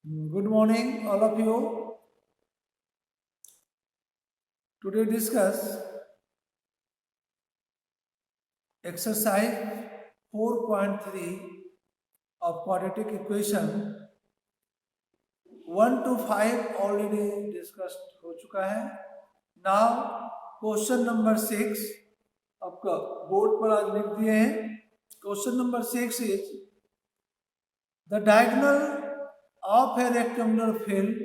Good morning, all of you. Today discuss exercise 4.3 of quadratic equation 1 to 5 already discussed हो चुका है. Now question number 6 आपका board पर आज लिख दिए हैं. Question number 6 is the diagonal of a rectangular field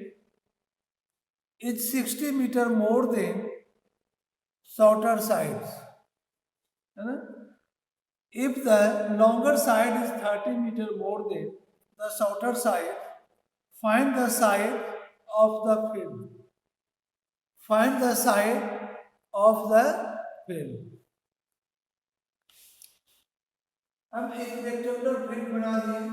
is 60 meter more than shorter sides. है ना? If the longer side is 30 meter more than the shorter side, find the side of the field. Find the side of the field. हम एक rectangular field बना दिए.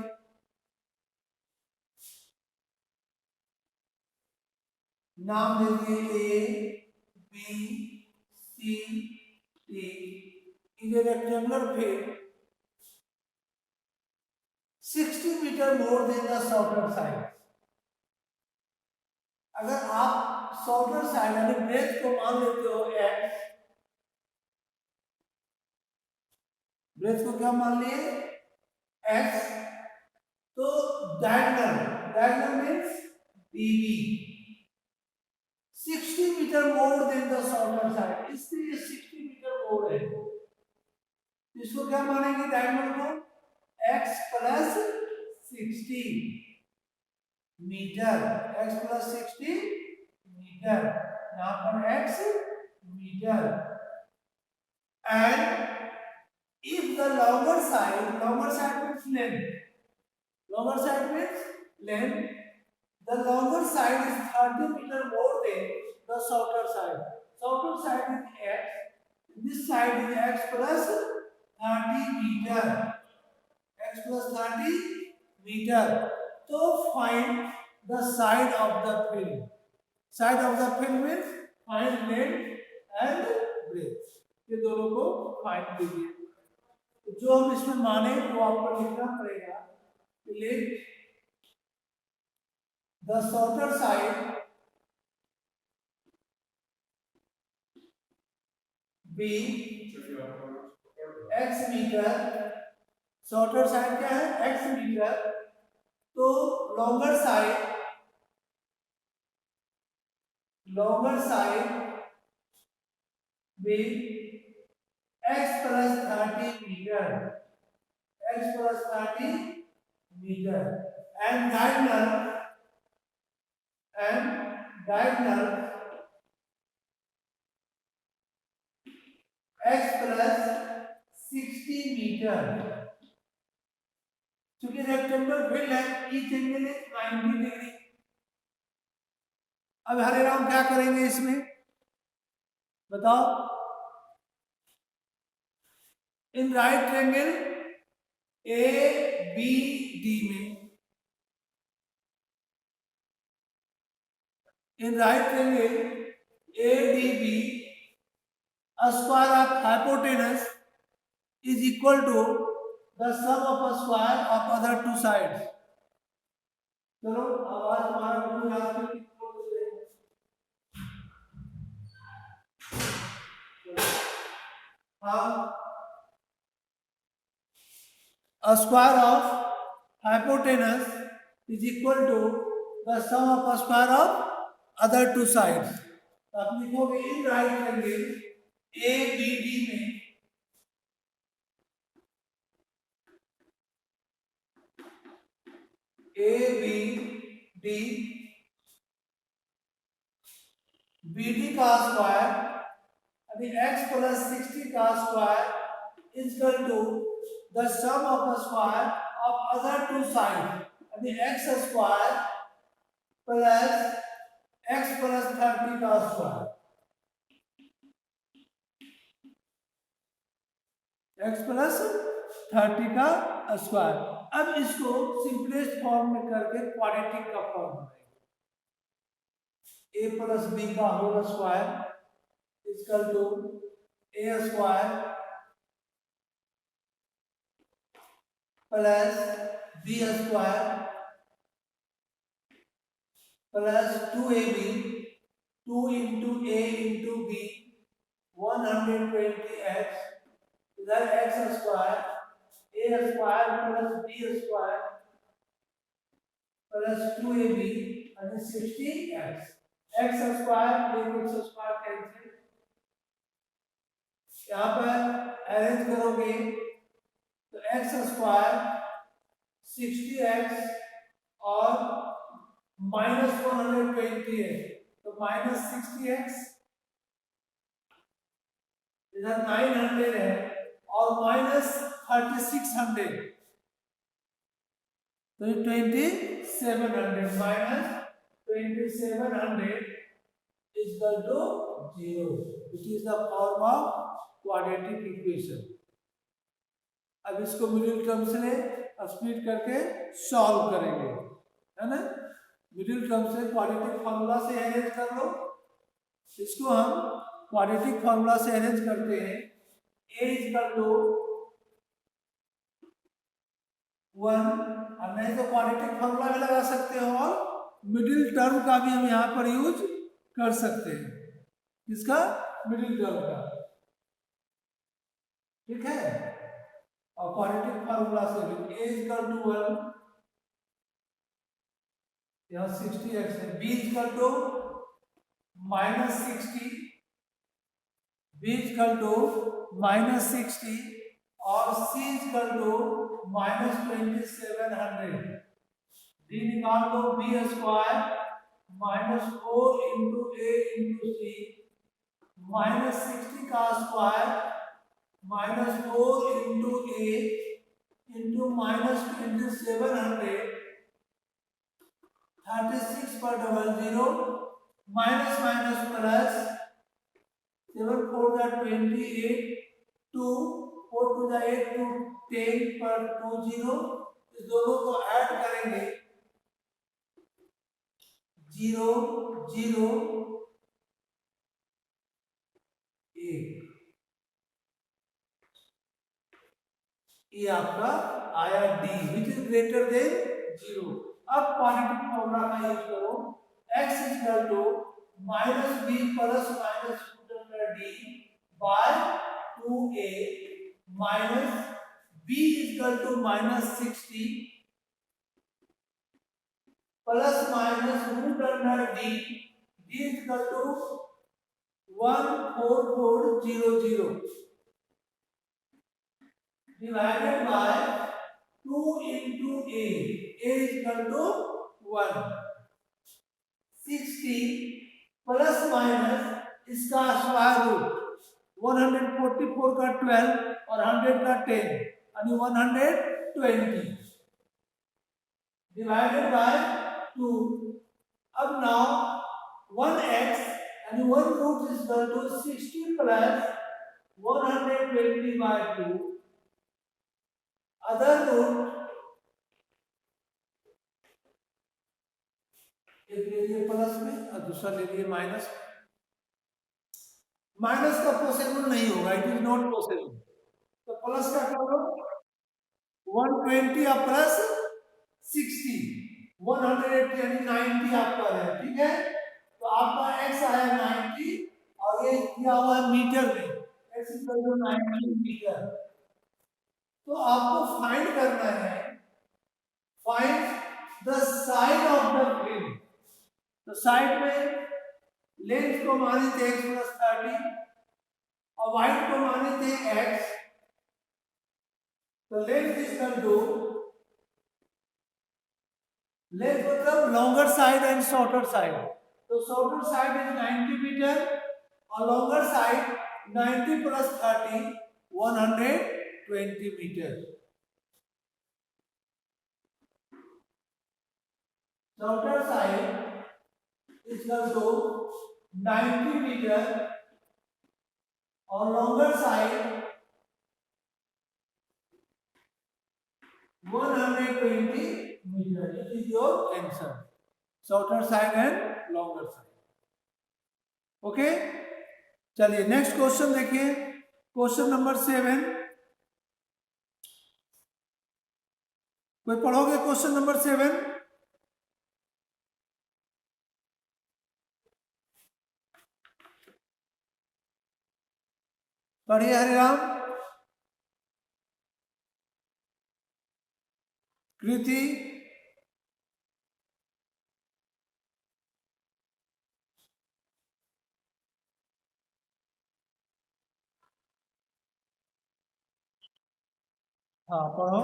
नाम दे दिए A B C D. ये rectangular field 60 metre more than the shorter side. अगर आप शॉर्टर साइड यानी ब्रेथ को मान लेते हो x, ब्रेथ को क्या मान लिए x, तो diagonal means dv 60 metre more than the shorter side. इसलिए 60 मीटर मोर है. इसको क्या मानेंगे डायगोनल को x plus 60 metre. x plus 60 metre. यहाँ पर x metre. And if the longer side means length, the longer side is 30 meter more than the shorter side. Shorter side is x, this side is x plus 30 meter. X plus 30 meter. So find the side of the field. Side of the field means find length and breadth. ये दोनों को find कीजिए. जो हम इसमें माने वो आपको लिखना पड़ेगा. Let the shorter side be x metre. Shorter side क्या है x मीटर. तो longer side be x plus 30 meter. X plus 30 meter. And diagonal x plus 60 meter. चूंकि रेक्टेंगुलर फील्ड है, ईच एंगल इज 90 डिग्री. अब हरे राम क्या करेंगे इसमें बताओ. In right triangle A B D में, in right triangle A D B, square of hypotenuse is equal to the sum of a square of other two sides. चलो आवाज तुम्हारा बिल्कुल याद करके हाँ. A square of hypotenuse is equal to the sum of a square of other two sides. आप लिखोगे in right triangle A B D में A B D, B D का स्क्वायर यानी x प्लस 60 का square is equal to the sum of the square of other two side यानी x square plus x plus 30 का square. x plus 30 का square. अब इसको simplest form में करके क्वाड्रेटिक का फॉर्म बनाएंगे. a प्लस बी का whole square is equal to a square plus b square plus 2ab 2 into a into b 120x इधर x square a square plus b square plus 2ab and 60x x square x square cancel यहाँ पर arrange करोगे तो x square 60x और minus 120 है तो minus 60x इधर 900 है और माइनस 3600 तो 2700 minus 2700 is equal to 0 which is the form of quadratic equation। अब इसको मिडिल टर्म से स्प्लिट करके सॉल्व करेंगे, है ना। मिडिल टर्म से क्वाड्रेटिक फार्मूला से अरेंज कर लो। इसको हम क्वाड्रेटिक फार्मूला से अरेंज करते हैं। a इक्वल टू 1 और नहीं तो क्वाड्रेटिक फार्मूला भी लगा सकते हो और मिडिल टर्म का भी हम यहाँ पर यूज कर सकते हैं। इसका मिडिल टर्म का, ठीक है। और क्वाड्रेटिक फार्मूला से भी a इक्वल टू 1 यहाँ 60x है, b equal to minus 60 b equal to minus 60 और c equal to minus 2700 d निकाल दो b square minus 4 into a into c minus 60 का square minus 4 into a into minus 2700 36 पर double zero minus minus plus 7 4 जा 28 2 4 2 जा 8 2 10 पर 2 0 इस दोनों को ऐड करेंगे 0 0 1 ये आपका आया d which is greater than 0। अब क्वाड्रेटिक फार्मूला का यूज करो x equal to minus b plus minus root under d by 2a minus b equal to minus 60 plus minus root under d d equal to 14400 divided by 2 into a is equal to 1 60 plus minus इसका square root 144 का 12 और 100 का 10 यानी 120 divided by 2। अब now 1x यानी 1 root is equal to 60 plus 120 by 2 other root एक ले लिए प्लस में और दूसरा ले लिए माइनस। माइनस का पॉसिबल नहीं होगा, इट इज नॉट पॉसिबल, तो प्लस का कर लो 120 और प्लस 60 180 यानी 90 आपका है, ठीक है। तो आपका x आया 90 और ये दिया हुआ है मीटर में x इक्वल टू 90 मीटर। तो आपको फाइंड करना है find the side of the film. तो साइड में लेंथ को माने थे x प्लस 30 और वाइड को माने थे x। तो length is equal to length मतलब longer side and shorter side. तो शॉर्टर साइड इज 90 मीटर और longer side 90 plus 30 120 metre. Shorter side is equal to 90 metre और longer side 120 metre. It is your answer, shorter side and longer side. Okay, चलिए next question देखिए, question number 7। कोई पढ़ोगे question number 7? पढ़िए हरिराम। कृति। हाँ पढ़ो।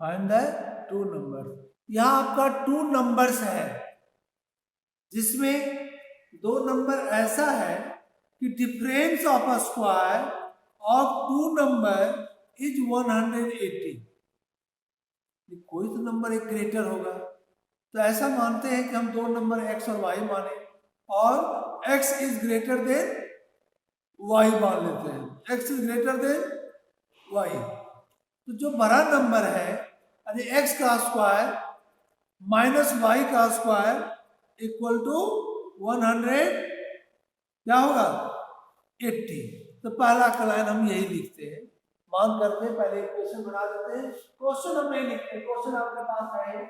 Find the two number. यहाँ आपका टू नंबर्स है जिसमें दो नंबर ऐसा है कि difference of a square of two number is 180। कोई तो नंबर एक ग्रेटर होगा, तो ऐसा मानते हैं कि हम दो नंबर x और y माने और x is greater than y मान लेते हैं। x is greater than y, तो जो बड़ा नंबर है यानी x का स्क्वायर माइनस y का स्क्वायर इक्वल टू 100 क्या होगा 80। तो पहला लाइन हम यही लिखते हैं, मान करके पहले इक्वेशन बना देते हैं। क्वेश्चन हम नहीं लिखते, क्वेश्चन आपके पास है।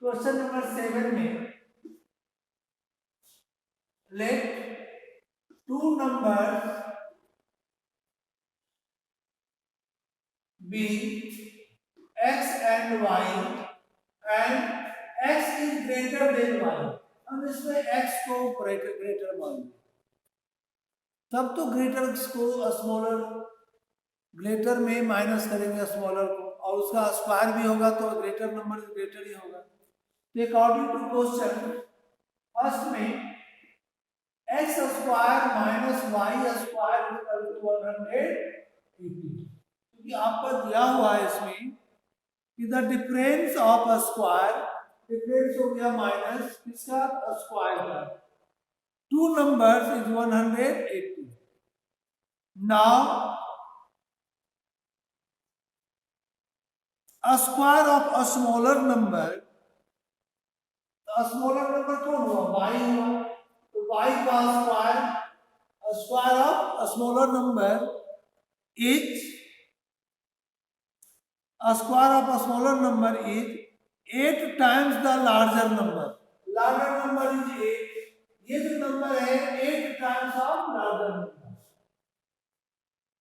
क्वेश्चन नंबर 7 में let two numbers be x and y and x is greater than y। हम इसमें x को ग्रेटर मान लें, तब तो ग्रेटर को स्मॉलर ग्रेटर में माइनस करेंगे स्मॉलर को, और उसका स्क्वायर भी होगा तो ग्रेटर नंबर ग्रेटर ही होगा। तो अकॉर्डिंग टू क्वेश्चन फर्स्ट में x square minus y square equal to 180, क्योंकि आपका दिया हुआ है इसमें कि the difference of a square, difference हो गया माइनस किसका स्क्वायर का, two numbers is 180। Now a square of a smaller number, smaller number कौन हुआ y हुआ, तो y का square of smaller number is square of smaller number is 8 times the larger number. Larger number is 8, ये जो number है 8 times of larger number,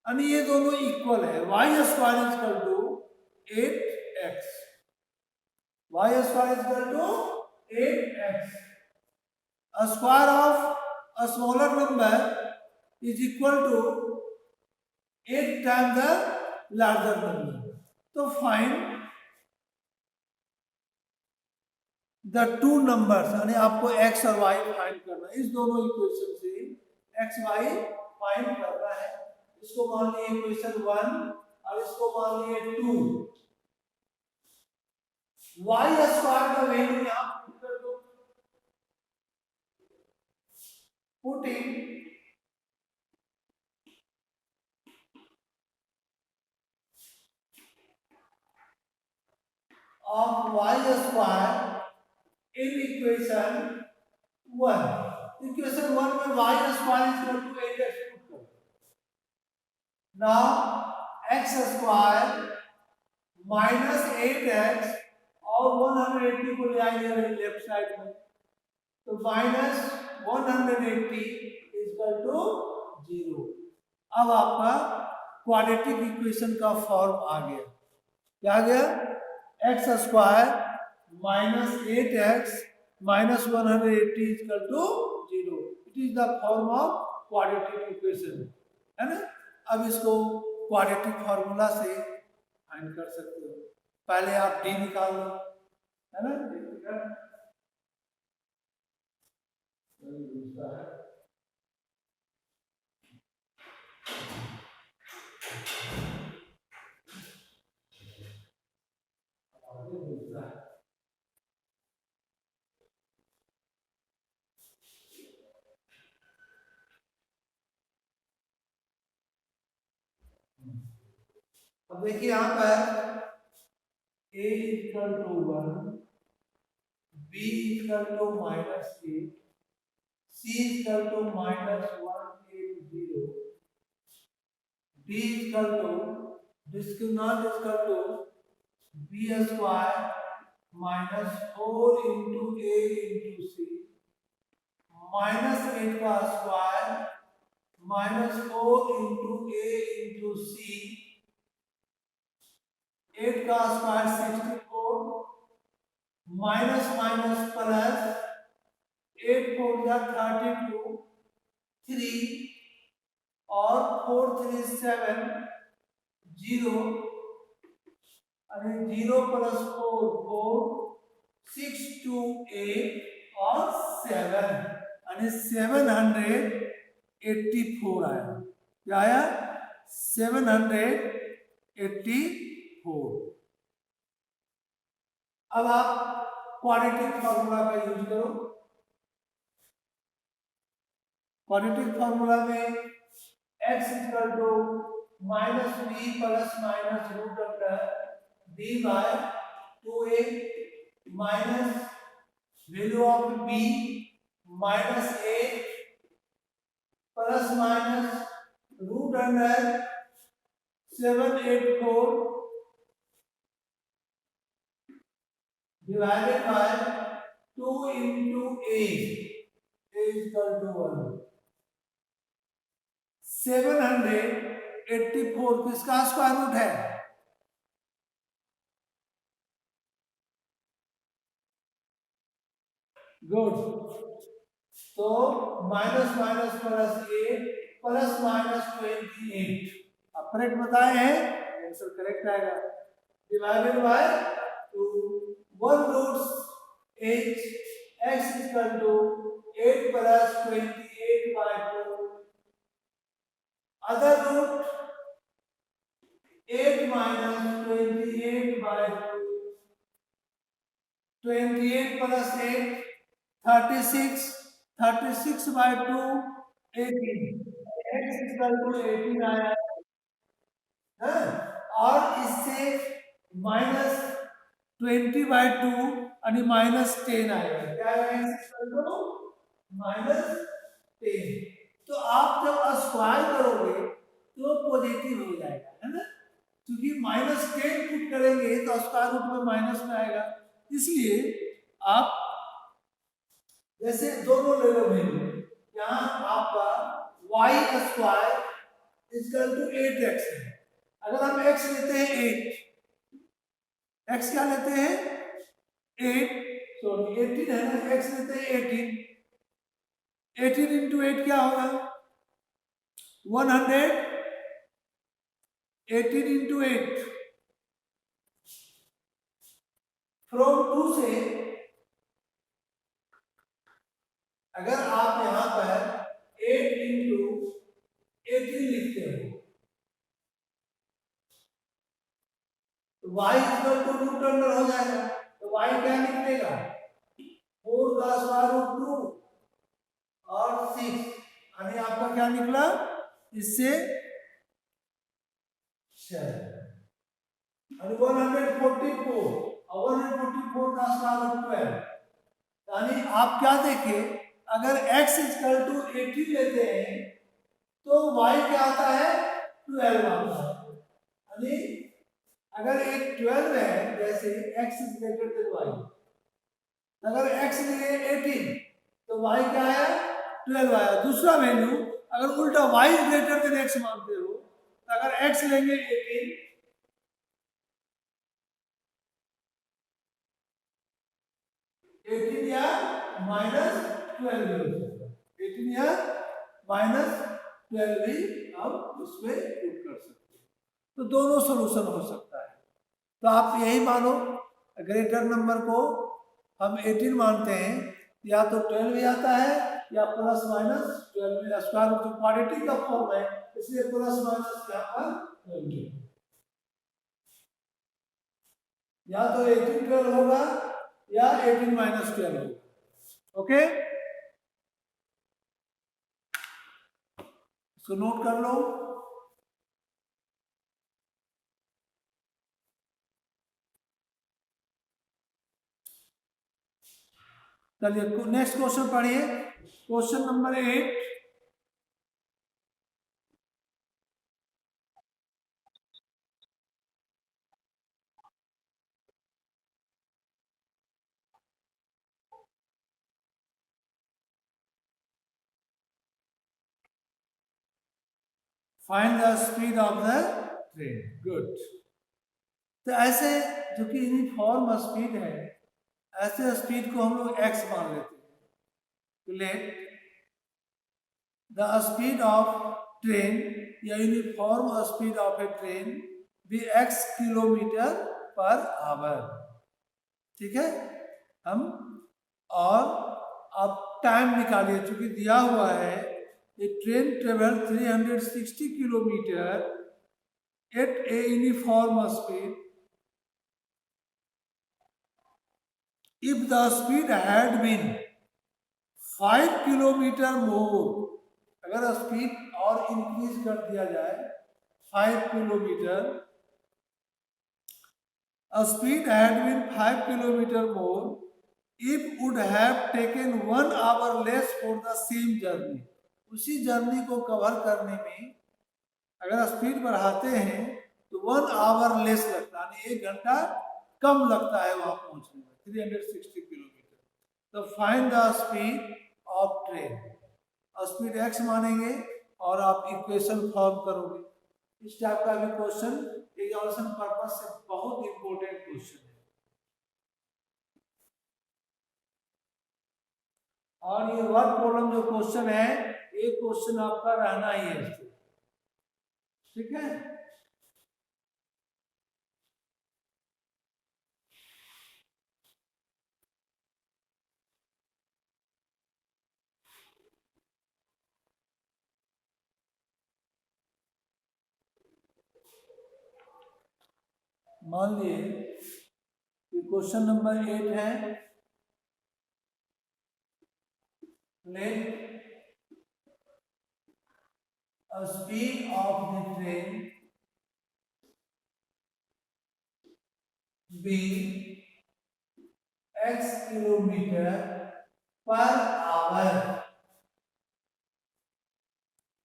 यानी ये दोनों इक्वल है। y square is equal to 8x, y square is equal to 8x. A square of a smaller number is equal to 8 times the larger number. तो find the two numbers, यानी आपको x और y find करना है। इस दोनों equation से x y find करना है। इसको मान लिए इक्वेशन 1 और इसको मान लिए 2। y स्क्वायर का वैल्यू यहां पुट कर दो, putting of y square in equation 1। Equation 1 में y square is equal to 8x put करो। now x square minus 8x और 180 को ले आएंगे लेफ्ट साइड में, तो माइनस 180 इक्वल टू 0। अब आपका क्वाड्रेटिक इक्वेशन का फॉर्म आ गया। क्या आ गया, x square minus 8x minus 180 equal to 0। It is the form of quadratic equation, है ना। अब इसको क्वाड्रेटिक फॉर्मूला से फाइंड कर सकते हो। पहले आप डी निकाल लो, है ना। घूमता है। अब देखिए यहां पर a equal to 1, b equal to -8, c equal to -180, d equal to discriminant equal to b square -4 into a into c -8 का square -4 into a into c, 8 का स्क्वायर 64, माइनस माइनस प्लस 8 4 जा 32, 3 और 4 3 7, 0 अरे 0 प्लस 4 4, 6 2 8 और 7 यानी 784 आया। क्या आया? 784। अब आप क्वाड्रेटिक फॉर्मूला का यूज करो। क्वाड्रेटिक फॉर्मूला में x equal to minus b plus minus root under b by 2a minus value of b minus 8 plus minus root under 784 divided by 2 into a equal to 1। 784 किसका square root है? Good. तो minus minus plus 8 plus minus 28, अब correct बताए हैं, answer correct आएगा। Divided by 2, 1 roots 8, x equal to 8 plus 28 by 2, other root 8 minus 28 by 2, 28 plus 8 36, 36 by 2 18, x equal to 18 आया है। और इससे माइनस 20 बाय 2 यानी माइनस 10 आएगा। क्या आएगा? x equal to minus 10। तो आप जब स्क्वायर करोगे तो पॉजिटिव हो जाएगा, है ना, क्योंकि -10 पुट करेंगे तो स्क्वायर रूट में माइनस में आएगा। इसलिए आप जैसे दोनों ले लो वैल्यू, यहाँ आपका y square equal to 8x है। अगर हम x लेते हैं 8, x क्या लेते हैं 8, सॉरी 18 है ना, x लेते हैं 18, 18 इंटू 8 क्या होगा 100, 18 इंटू 8 फ्रॉम 2 से अगर आप यहां पर 8 इंटू 18 लिखते हो तो y equal to root under हो जाएगा। तो y क्या निकलेगा 4 का स्क्वायर रूट 2 और 6, यानी आपका क्या निकला इससे 7 और 144 और 144 का स्क्वायर रूट 12, यानी आप क्या देखें अगर x इक्वल टू 80 लेते हैं तो y क्या आता है 12 आता है। यानी अगर एक 12 है जैसे x is greater than y, अगर x लिए 18 तो y क्या है 12 आया। दूसरा वैल्यू अगर उल्टा y is greater then x मानते हो तो अगर x लेंगे 18 या -12 18 या -12 भी हम उसमें पुट कर सकते हैं। तो दोनों सॉल्यूशन हो सकता है। तो आप यही मानो ग्रेटर नंबर को हम 18 मानते हैं, या तो 12 भी आता है या प्लस माइनस 12 में स्क्वायर रूट क्वाड्रेटिक का फॉर्म है, इसलिए प्लस माइनस यहाँ पर 12 या तो 18 12 होगा या 18 माइनस 12 होगा। ओके, इसको नोट कर लो। चलिए नेक्स्ट क्वेश्चन पढ़िए, question number 8। Find the speed of the train. Good. तो ऐसे जो कि यूनिफॉर्म स्पीड है, ऐसे स्पीड को हम लोग x मान लेते हैं। Let the speed of train या uniform speed of a train भी x किलोमीटर पर आवर। ठीक है, हम और अब टाइम निकालिए, चूंकि दिया हुआ है a train travel 360 kilometre at a uniform speed if the speed had been 5 kilometre more. अगर स्पीड और इंक्रीज कर दिया जाए 5 kilometre, speed had been 5 kilometre more if would have taken 1 hour less for the same journey। उसी journey को cover करने में अगर स्पीड बढ़ाते हैं तो 1 आवर लेस लगता है, 1 घंटा कम लगता है वहां पहुंचने में, 360 किलोमीटर। तो find the speed of train. Speed x मानेंगे और आप इक्वेशन फॉर्म करोगे। इस टाइप का भी क्वेश्चन एग्जामिनेशन पर्पस से बहुत इंपॉर्टेंट क्वेश्चन है, और ये वर्क प्रॉब्लम जो क्वेश्चन है, एक क्वेश्चन आपका रहना ही है। ठीक है, मान लिए कि क्वेश्चन नंबर 8 है। Let speed of the train be x kilometre per hour.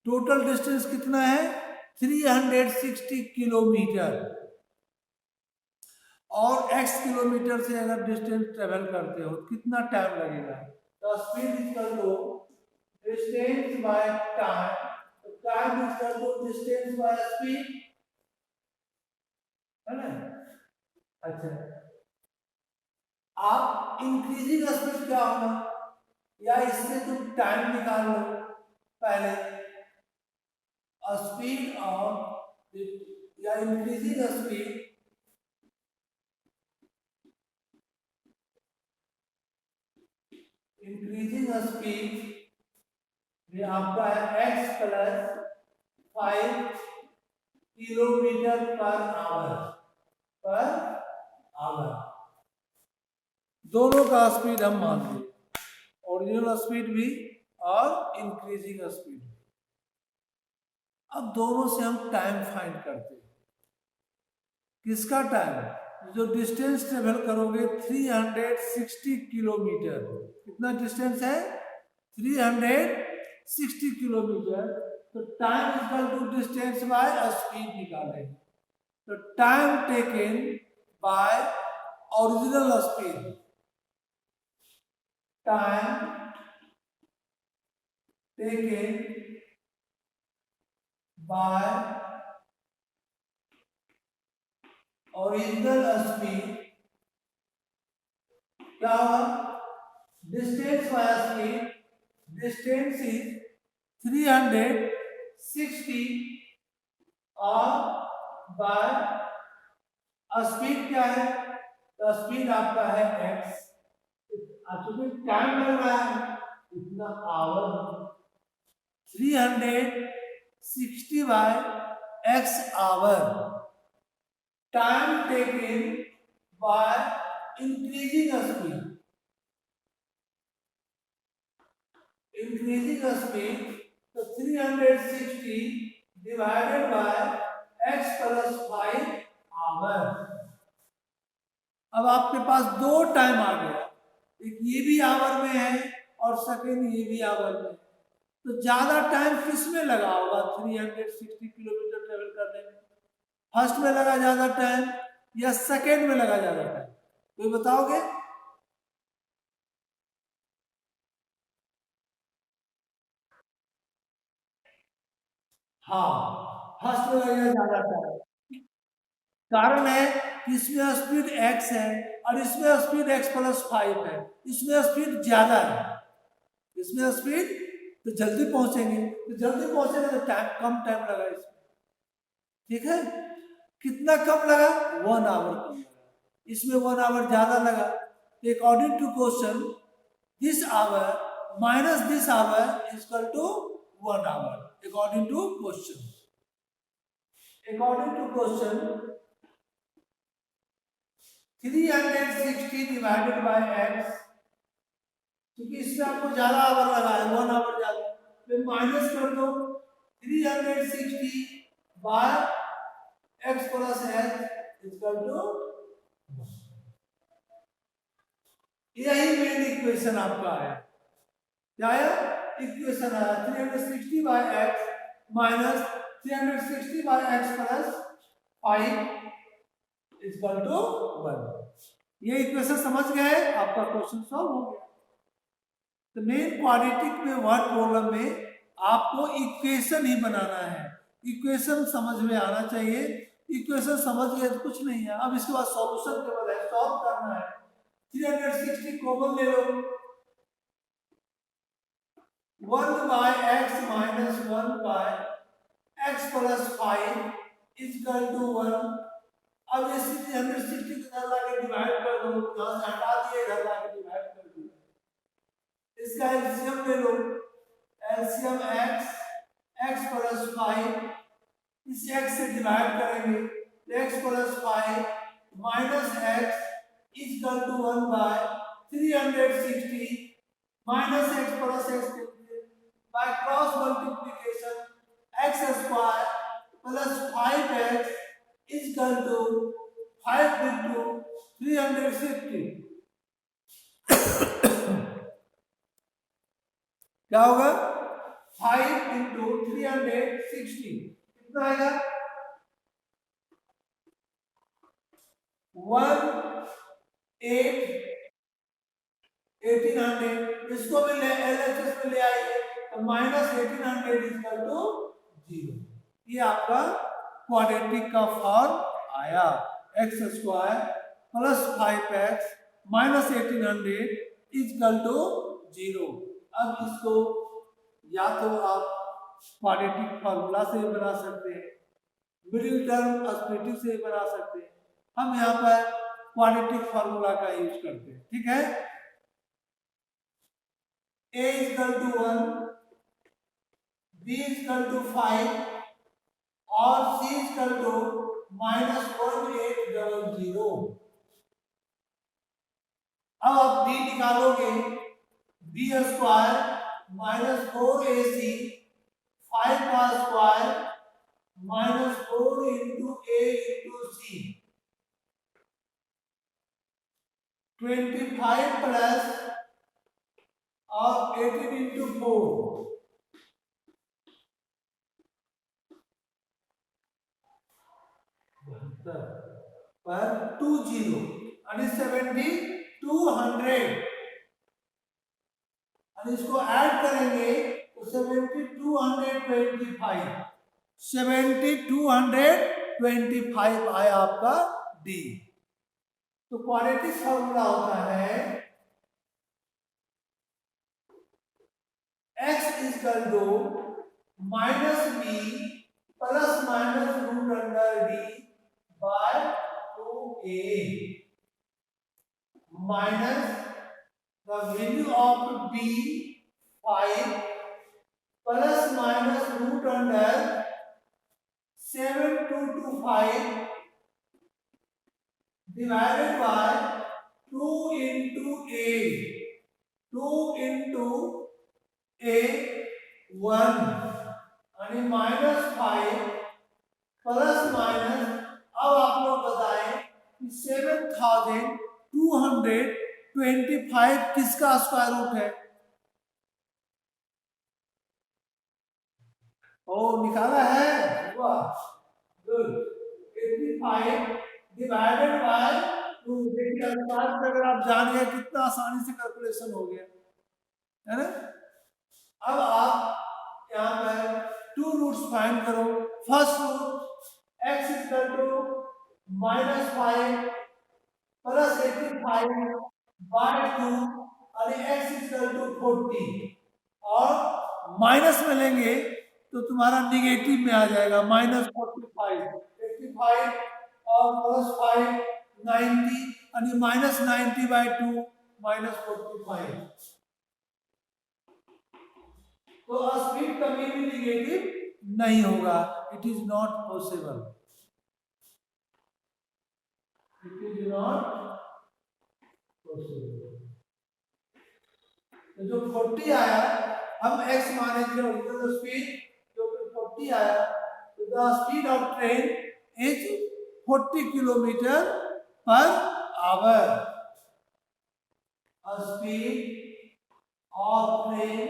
Total distance कितना है? 360 किलोमीटर। और x किलोमीटर से अगर डिस्टेंस ट्रेवल करते हो तो कितना टाइम लगेगा? तो speed equal to distance by time. तो time equal to distance by speed, है ना? अच्छा, आप इंक्रीजिंग स्पीड क्या होगा, या इससे तुम टाइम निकाल लो पहले। स्पीड ऑफ या इंक्रीजिंग स्पीड ये आपका है x plus 5 kilometre per our. दोनों का स्पीड हम मान लें, ओरिजिनल स्पीड भी और इंक्रीजिंग स्पीड भी। अब दोनों से हम टाइम फाइंड करते हैं। किसका टाइम? जो डिस्टेंस ट्रेवल करोगे 360 किलोमीटर। कितना डिस्टेंस है? 360 किलोमीटर। तो time equal to distance by speed निकालेंगे। तो time taken by original speed, time taken by original speed क्या होगा? Distance by speed, distance is 360 और बाय स्पीड क्या है? तो स्पीड आपका है x। चूंकि टाइम लग रहा है इतना our 360 by x hour time taken by increasing speed. Increasing speed, so 360 divided by x plus 5 hour. अब आपके पास दो टाइम आ गया, एक ये भी आवर में है और सेकेंड ये भी आवर में है। तो ज्यादा टाइम किस में लगा होगा 360 किलोमीटर ट्रेवल करने में? फर्स्ट में लगा ज्यादा टाइम या सेकेंड में लगा ज्यादा टाइम? कोई बताओगे? हाँ, फर्स्ट में लगेगा ज्यादा टाइम। कारण है कि इसमें स्पीड x है और इसमें स्पीड x प्लस 5 है, इसमें स्पीड ज्यादा है, इसमें स्पीड तो जल्दी पहुंचेंगे, तो जल्दी पहुंचेंगे तो टाइम कम टाइम लगा इसमें। ठीक है, कितना कम लगा? 1 आवर कम लगा, इसमें 1 आवर ज्यादा लगा। According to question this hour minus this hour is equal to 1 hour. According to question, according to question 360 divided by x, क्योंकि इसमें आपको ज्यादा आवर लगा है, 1 आवर ज्यादा, फिर माइनस कर दो 360 by x plus h equal to, यही मेन इक्वेशन आपका आया। क्या आया? इक्वेशन आया 360 by x minus 360 by x plus 5 equal to 1। ये इक्वेशन समझ गए, आपका क्वेश्चन सॉल्व हो गया। तो मेन क्वाड्रेटिक में वर्ड प्रॉब्लम में आपको इक्वेशन ही बनाना है, इक्वेशन समझ में आना चाहिए। इक्वेशन समझ गए तो कुछ नहीं है। अब इसके बाद सॉल्यूशन केवल है, सॉल्व करना है। 360 कॉमन ले लो, 1 by x minus 1 by x plus 5 equal to 1। अब ये 360 को इधर लाके डिवाइड कर दो, यहां से हटा दिए, इधर लाके डिवाइड कर दो। इसका एलसीएम ले लो, एलसीएम x प्लस 5, इस x से डिवाइड करेंगे तो x plus 5 minus x equal to 1 by 360 minus x plus x by cross multiplication x square plus 5x equal to 5 into 360। क्या होगा? 5 इंटू 360 कितना आएगा? 1800। इसको भी एलएचएस में ले आइए तो माइनस 1800 इक्वल टू 0। ये आपका क्वाड्रेटिक का फॉर्म आया, x square plus 5x minus 1800 equal to 0। अब इसको या तो आप क्वाड्रेटिक फार्मूला से बना सकते हैं, मिडिल टर्म स्प्लिटिंग से बना सकते हैं। हम यहाँ पर क्वाड्रेटिक फार्मूला का यूज करते हैं। ठीक है, a equal to 1, b equal to 5 और c इक्वल टू माइनस 1800। अब आप b निकालोगे, b स्क्वायर माइनस 4ac 5 का square minus 4 into a into c 25 plus और 18 इंटू 4 पर 20 और 7200 और इसको ऐड करेंगे तो 7225 आया आपका डी। तो क्वाड्रेटिक फॉर्मूला होता है x equal to minus b plus minus root under d by 2a minus the value of b 5 plus minus root under 7225 divided by 2 into a 1 यानी -5 प्लस माइनस। अब आप लोग बताएं कि 7225 किसका स्क्वायर रूट है? ओ निकाला है, वाह गुड। 85 divided by 2। देखिए अनुपात में अगर आप जान गए कितना आसानी से कैलकुलेशन हो गया है ना। अब आप यहाँ पर 2 रूट्स फाइंड करो। First root x equal to -5 plus 85 by 2 और x इक्वल टू 40 और माइनस में लेंगे तो तुम्हारा निगेटिव में आ जाएगा -45 85 और प्लस 5 90 यानी -90 बाय 2 -45। तो स्पीड कभी भी निगेटिव नहीं होगा। It is not possible, it is not possible. तो जो 40 आया हम x माने थे ओरिजिनल स्पीड जो 40 आया, तो the speed of train is 40 kilometre per our. Speed of train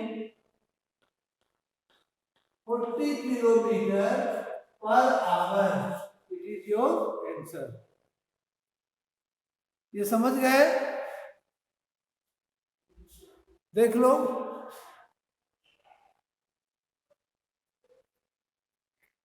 40 kilometre per our. It is your answer. ये समझ गए? देख लो